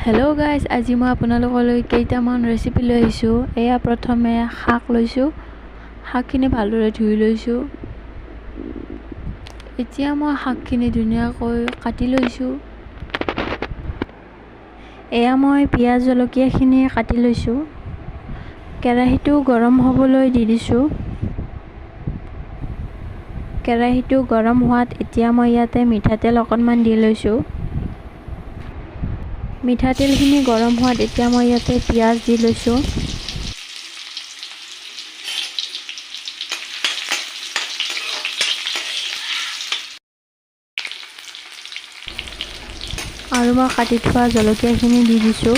Hello' guys, আজি মই আপোনালোকলৈ কেইটামান ৰেচিপি লৈ আহিছোঁ। এয়া প্ৰথমে শাক লৈছোঁ। শাকখিনি ভালদৰে ধুই লৈছোঁ। এতিয়া মই শাকখিনি ধুনীয়াকৈ কাটি লৈছোঁ। এয়া মই পিঁয়াজ জলকীয়াখিনি কাটি লৈছোঁ। কেৰাহীটো গৰম হ'বলৈ দি দিছোঁ। কেৰাহীটো গৰম হোৱাত এতিয়া মই ইয়াতে মিঠাতেল অকণমান দি লৈছোঁ। মিঠাতেলখিনি গৰম হোৱাত এতিয়া মই ইয়াতে পিঁয়াজ দি লৈছোঁ। আৰু মই কাটি থোৱা জলকীয়াখিনি দি দিছোঁ।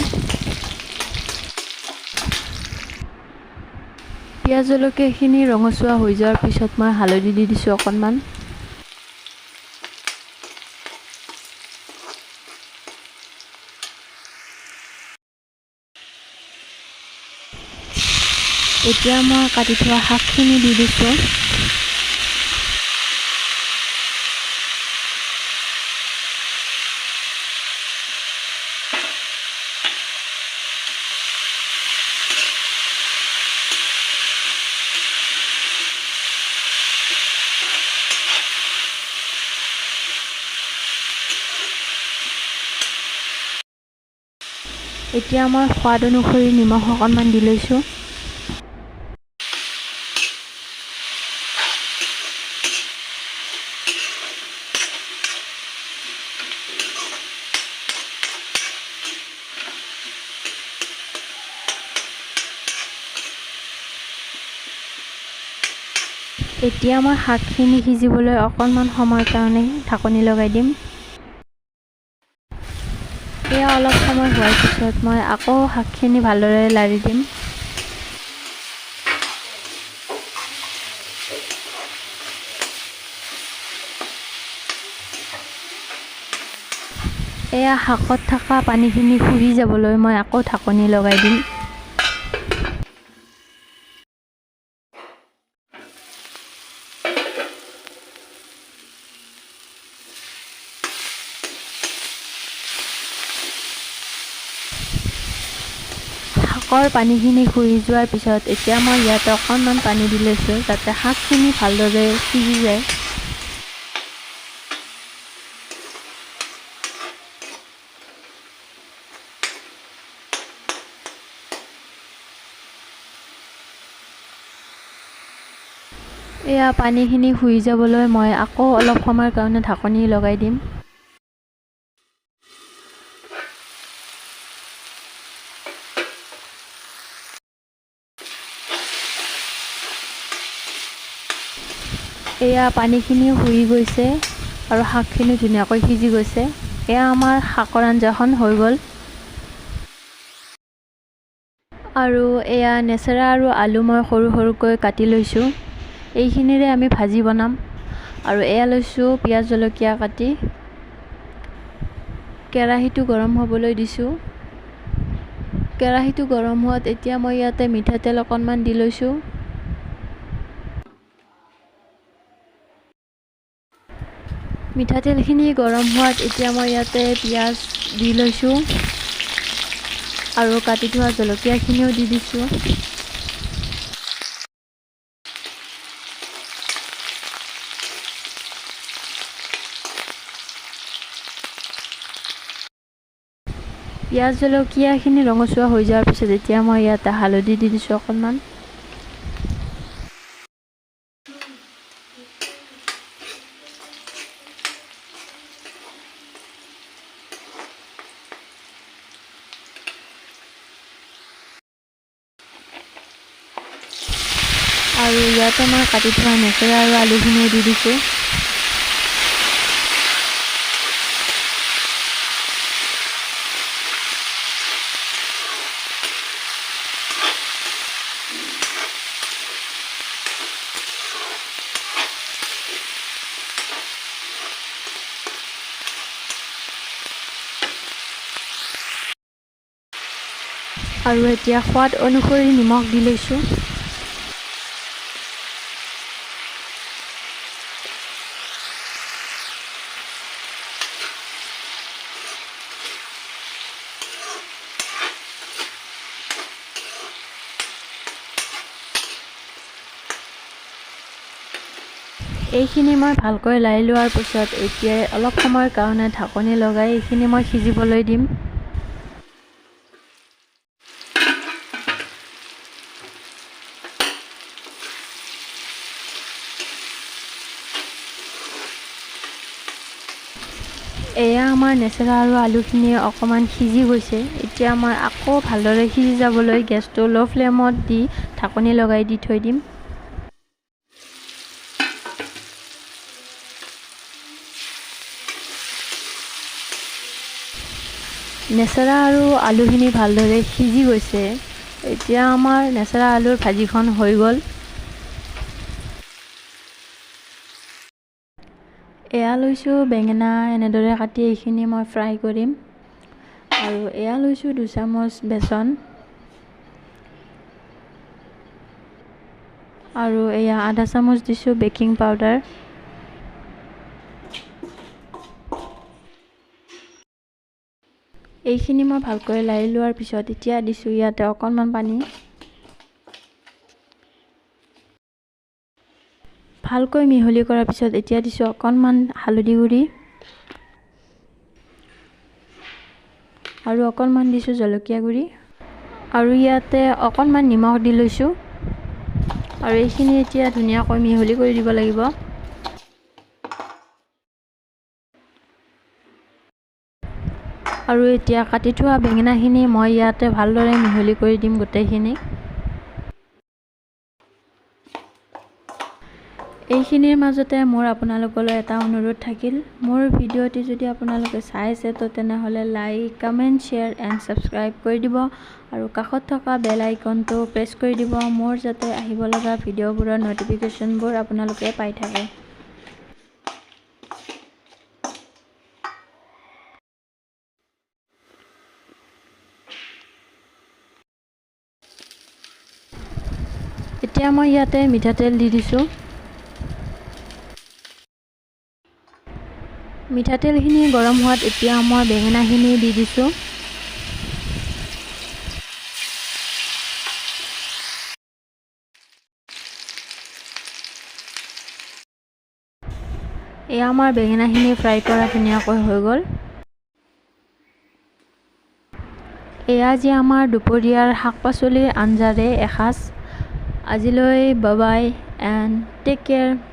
পিঁয়াজ জলকীয়াখিনি ৰঙচুৱা হৈ যোৱাৰ পিছত মই হালধি দি দিছোঁ অকণমান। এতিয়া মই কাটি থোৱা শাকখিনি দি দিছোঁ। এতিয়া মই সোৱাদ অনুসৰি নিমখ অকণমান দি লৈছোঁ। এতিয়া মই শাকখিনি সিজিবলৈ অকণমান সময়ৰ কাৰণে ঢাকনি লগাই দিম। এয়া অলপ সময় হোৱাৰ পিছত মই আকৌ শাকখিনি ভালদৰে লাৰি দিম। এয়া শাকত থকা পানীখিনি শুহি যাবলৈ মই আকৌ ঢাকনি লগাই দিম। শাকৰ পানীখিনি শুহি যোৱাৰ পিছত এতিয়া মই ইয়াতে অকণমান পানী দি লৈছোঁ, যাতে শাকখিনি ভালদৰে সিজি যায়। এয়া পানীখিনি শুহি যাবলৈ মই আকৌ অলপ সময়ৰ কাৰণে ঢাকনি লগাই দিম। এয়া পানীখিনি শুহি গৈছে আৰু শাকখিনি ধুনীয়াকৈ সিজি গৈছে। এয়া আমাৰ শাকৰ আঞ্জাখন হৈ গ'ল। আৰু এয়া নেচেৰা আৰু আলু মই সৰু সৰুকৈ কাটি লৈছোঁ। এইখিনিৰে আমি ভাজি বনাম। আৰু এয়া লৈছোঁ পিঁয়াজ জলকীয়া কাটি। কেৰাহীটো গৰম হ'বলৈ দিছোঁ। কেৰাহীটো গৰম হোৱাত এতিয়া মই ইয়াতে মিঠাতেল অকণমান দি লৈছোঁ। মিঠাতেলখিনি গৰম হোৱাত এতিয়া মই ইয়াতে পিঁয়াজ দি লৈছোঁ আৰু কাটি থোৱা জলকীয়াখিনিও দি দিছোঁ। পিঁয়াজ জলকীয়াখিনি ৰঙচুৱা হৈ যোৱাৰ পিছত এতিয়া মই ইয়াতে হালধি দি দিছোঁ অকণমান। আৰু ইয়াতে মই কাটি থোৱা নেচেৰা আৰু আলুখিনিও দি দিছোঁ। আৰু এতিয়া সোৱাদ অনুসৰি নিমখ দি লৈছোঁ। এইখিনি মই ভালকৈ লাৰি লোৱাৰ পিছত এতিয়া অলপ সময়ৰ কাৰণে ঢাকনি লগাই এইখিনি মই সিজিবলৈ দিম। এয়া আমাৰ নেচেৰা আৰু আলুখিনি অকণমান সিজি গৈছে। এতিয়া মই আকৌ ভালদৰে সিজি যাবলৈ গেছটো ল' ফ্লেমত দি ঢাকনি লগাই দি থৈ দিম। নেচেৰা আৰু আলুখিনি ভালদৰে সিজি গৈছে। এতিয়া আমাৰ নেচেৰা আলুৰ ভাজিখন হৈ গ'ল। এয়া লৈছোঁ বেঙেনা, এনেদৰে কাটি এইখিনি মই ফ্ৰাই কৰিম। আৰু এয়া লৈছোঁ 2 চামুচ বেচন। আৰু এয়া আধা চামুচ দিছোঁ বেকিং পাউডাৰ। এইখিনি মই ভালকৈ লাৰি লোৱাৰ পিছত এতিয়া দিছোঁ ইয়াতে অকণমান পানী। ভালকৈ মিহলি কৰাৰ পিছত এতিয়া দিছোঁ অকণমান হালধি গুড়ি আৰু অকণমান দিছোঁ জলকীয়া গুড়ি আৰু ইয়াতে অকণমান নিমখ দি লৈছোঁ। আৰু এইখিনি এতিয়া ধুনীয়াকৈ মিহলি কৰি দিব লাগিব। আৰু এতিয়া কাটি থোৱা বেঙেনাখিনি মই ইয়াতে ভালদৰে মিহলি কৰি দিম গোটেইখিনি। এইখিনিৰ মাজতে মোৰ আপোনালোকলৈ এটা অনুৰোধ থাকিল, মোৰ ভিডিঅ'টি যদি আপোনালোকে চাইছে তো তেনেহ'লে like, comment, share and subscribe কৰি দিব আৰু কাষত থকা বেল আইকনটো প্ৰেছ কৰি দিব, মোৰ যাতে আহিব লগা ভিডিঅ'বোৰৰ ন'টিফিকেশ্যনবোৰ আপোনালোকে পাই থাকে। এতিয়া মই ইয়াতে মিঠাতেল দি দিছোঁ। মিঠাতেলখিনি গৰম হোৱাত এতিয়া মই বেঙেনাখিনি দি দিছোঁ। এয়া আমাৰ বেঙেনাখিনি ফ্ৰাই কৰা ধুনীয়াকৈ হৈ গ'ল। এয়া যে আমাৰ দুপৰীয়াৰ শাক-পাচলিৰ আঞ্জাৰে এসাঁজ। আজিলৈ bye bye and take care.